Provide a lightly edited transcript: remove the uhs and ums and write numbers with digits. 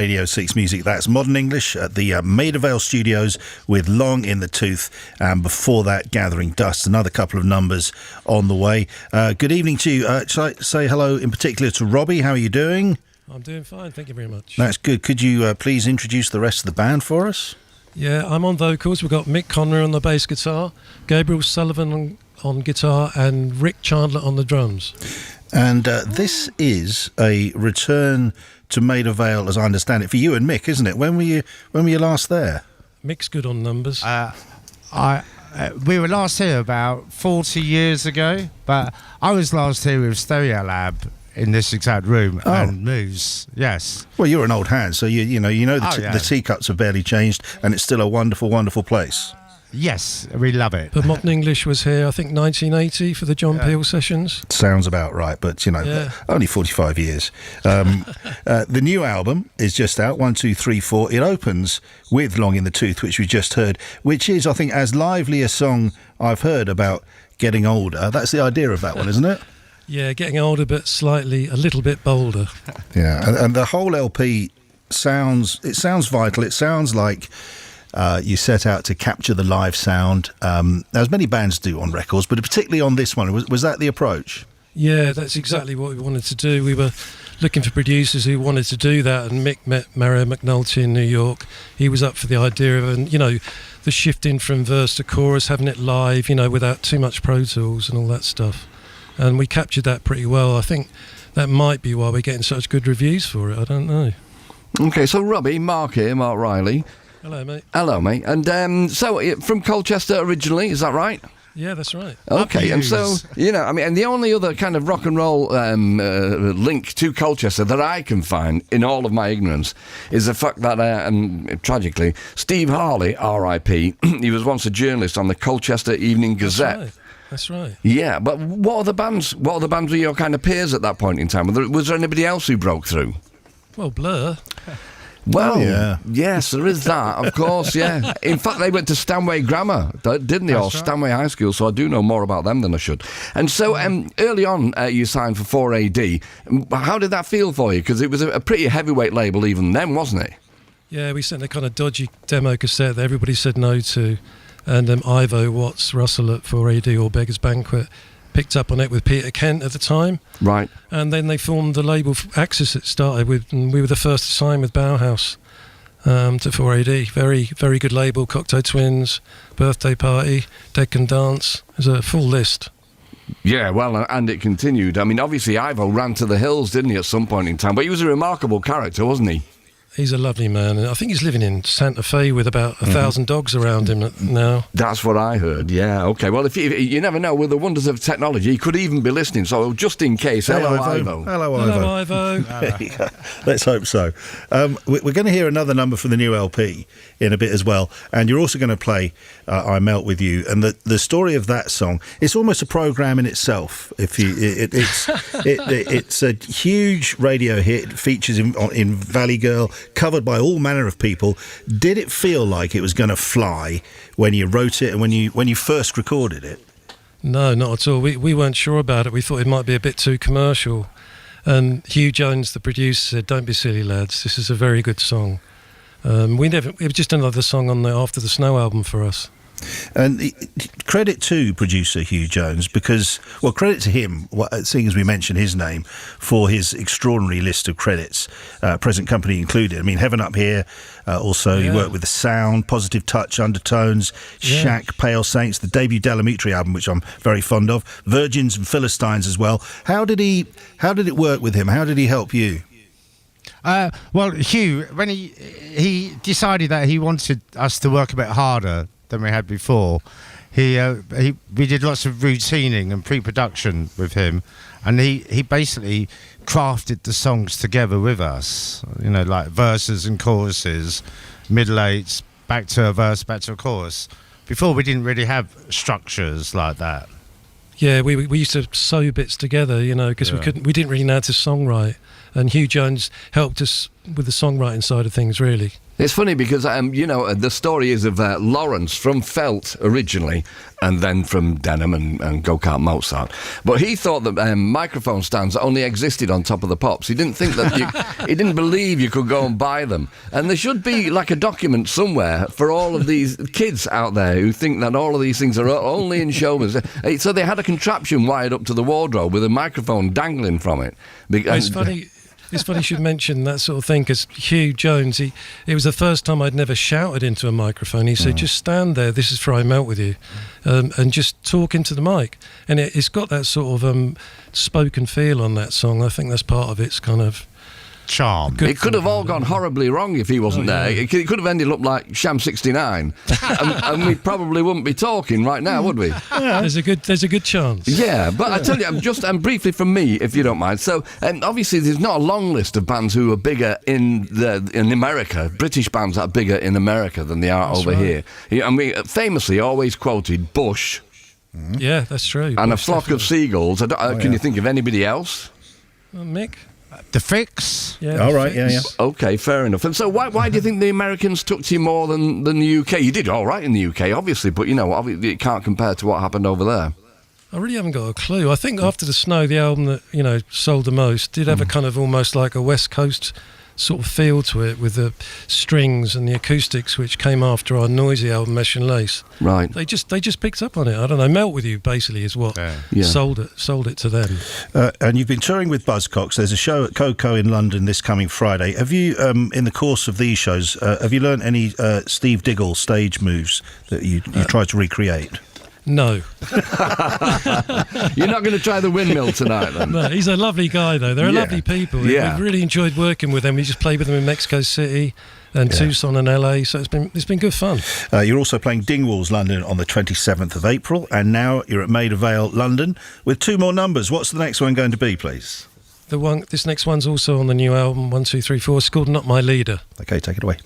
Radio 6 Music. That's Modern English at the Maida Vale Studios with Long in the Tooth, and before that, Gathering Dust. Another couple of numbers on the way. Good evening to you. Shall I say hello in particular to Robbie? How are you doing? I'm doing fine, thank you very much. That's good. Could you please introduce the rest of the band for us? Yeah, I'm on vocals. We've got Mick Connery on the bass guitar, Gabriel Sullivan on guitar, and Rick Chandler on the drums. And this is a return to Maida Vale, as I understand it, for you and Mick, isn't it? When were you last there? Mick's good on numbers. We were last here about 40 years ago, but I was last here with Stereolab in this exact room and Moose. Yes. Well, you're an old hand, so you know the teacups have barely changed, and it's still a wonderful, wonderful place. Yes, we love it. But Modern English was here, I think, 1980 for the John Peel sessions. Sounds about right, but, only 45 years. The new album is just out, 1, 2, 3, 4. It opens with Long in the Tooth, which we just heard, which is, I think, as lively a song I've heard about getting older. That's the idea of that one, isn't it? Yeah, getting older, but a little bit bolder. Yeah, and the whole LP sounds vital. It sounds like you set out to capture the live sound, as many bands do on records, but particularly on this one. Was that the approach? Yeah, that's exactly what we wanted to do. We were looking for producers who wanted to do that, and Mick met Mario McNulty in New York. He was up for the idea of, the shifting from verse to chorus, having it live, without too much Pro Tools and all that stuff. And we captured that pretty well. I think that might be why we're getting such good reviews for it. I don't know. Okay, so Robbie, Marc here, Marc Riley. Hello, mate. Hello, mate. And so, from Colchester originally, is that right? Yeah, that's right. Okay, and so, and the only other kind of rock and roll link to Colchester that I can find in all of my ignorance is the fact that, tragically, Steve Harley, R.I.P., he was once a journalist on the Colchester Evening Gazette. That's right. Yeah, but what other bands were your kind of peers at that point in time? Was there anybody else who broke through? Well, Blur. Well, yes, there is that, of course, yeah. In fact, they went to Stanway Grammar, didn't they, or Stanway High School, so I do know more about them than I should. And so, early on, you signed for 4AD. How did that feel for you? Because it was a pretty heavyweight label even then, wasn't it? Yeah, we sent a kind of dodgy demo cassette that everybody said no to. And Ivo Watts Russell at 4AD, or Beggar's Banquet, picked up on it with Peter Kent at the time. Right. And then they formed the label Axis it started with, and we were the first to sign with Bauhaus to 4AD. Very, very good label. Cocteau Twins, Birthday Party, Dead Can Dance. There's a full list. Yeah, well, and it continued. I mean, obviously Ivo ran to the hills, didn't he, at some point in time? But he was a remarkable character, wasn't he? He's a lovely man. I think he's living in Santa Fe with about 1,000 dogs around him now. That's what I heard, yeah. Okay, well, if you never know, with the wonders of technology, he could even be listening. So just in case, hello, Ivo. Hello, Ivo. Let's hope so. We're going to hear another number from the new LP in a bit as well. And you're also going to play I Melt With You. And the story of that song, it's almost a programme in itself. It's a huge radio hit. It features in Valley Girl, covered by all manner of people. Did it feel like it was going to fly when you wrote it and when you first recorded it? No, not at all. We weren't sure about it. We thought it might be a bit too commercial. And Hugh Jones, the producer, said, "Don't be silly, lads. This is a very good song." It was just another song on the After the Snow album for us. And credit to producer Hugh Jones, because, well, credit to him, seeing as we mentioned his name, for his extraordinary list of credits, present company included. I mean, Heaven Up Here, also you worked with The Sound, Positive Touch, Undertones, Shack, Pale Saints, the debut Delamitri album, which I'm very fond of, Virgins and Philistines as well. How did it work with him? How did he help you? Well, Hugh, when he decided that he wanted us to work a bit harder than we had before, we did lots of routining and pre-production with him, and he basically crafted the songs together with us, like verses and choruses, middle eights, back to a verse, back to a chorus. Before, we didn't really have structures like that. Yeah, we used to sew bits together, because we didn't really know how to songwrite. And Hugh Jones helped us with the songwriting side of things, really. It's funny because, the story is of Lawrence from Felt originally, and then from Denham and Go-Kart Mozart. But he thought that microphone stands only existed on top of the Pops. He didn't think that he didn't believe you could go and buy them. And there should be like a document somewhere for all of these kids out there who think that all of these things are only in showbiz. So they had a contraption wired up to the wardrobe with a microphone dangling from it. It's funny. It's funny you should mention that sort of thing, because Hugh Jones, it was the first time I'd never shouted into a microphone. He said, just stand there, this is Fry Melt with you, and just talk into the mic. And it's got that sort of spoken feel on that song. I think that's part of its kind of charm. It could have all gone horribly wrong if he wasn't there. It could have ended up like Sham 69, and we probably wouldn't be talking right now, would we? Yeah. There's a good chance. Yeah, but I tell you, just briefly from me, if you don't mind. So, obviously, there's not a long list of bands who are bigger in America. British bands that are bigger in America than they are over here. And we famously always quoted Bush. Yeah, that's true. And Bush, a flock of seagulls. Can you think of anybody else? Mick. The Fix. Yeah. All right. Yeah. Okay, fair enough. And so why do you think the Americans took to you more than the UK? You did all right in the UK, obviously, but, it can't compare to what happened over there. I really haven't got a clue. I think After the Snow, the album that, sold the most, did have a kind of almost like a West Coast sort of feel to it, with the strings and the acoustics, which came after our noisy album Mesh and Lace. Right. They just picked up on it. I don't know. Melt With You basically is what sold it to them. And you've been touring with Buzzcocks. There's a show at Coco in London this coming Friday. Have you, in the course of these shows, have you learnt any Steve Diggle stage moves that you try to recreate? No. You're not going to try the windmill tonight, then? No, he's a lovely guy, though. They're lovely people. Yeah. We've really enjoyed working with them. We just played with them in Mexico City and Tucson and LA, so it's been good fun. You're also playing Dingwalls London on the 27th of April, and now you're at Maida Vale London with 2 more numbers. What's the next one going to be, please? This next one's also on the new album, 1, 2, 3, 4. It's called Not My Leader. Okay, take it away.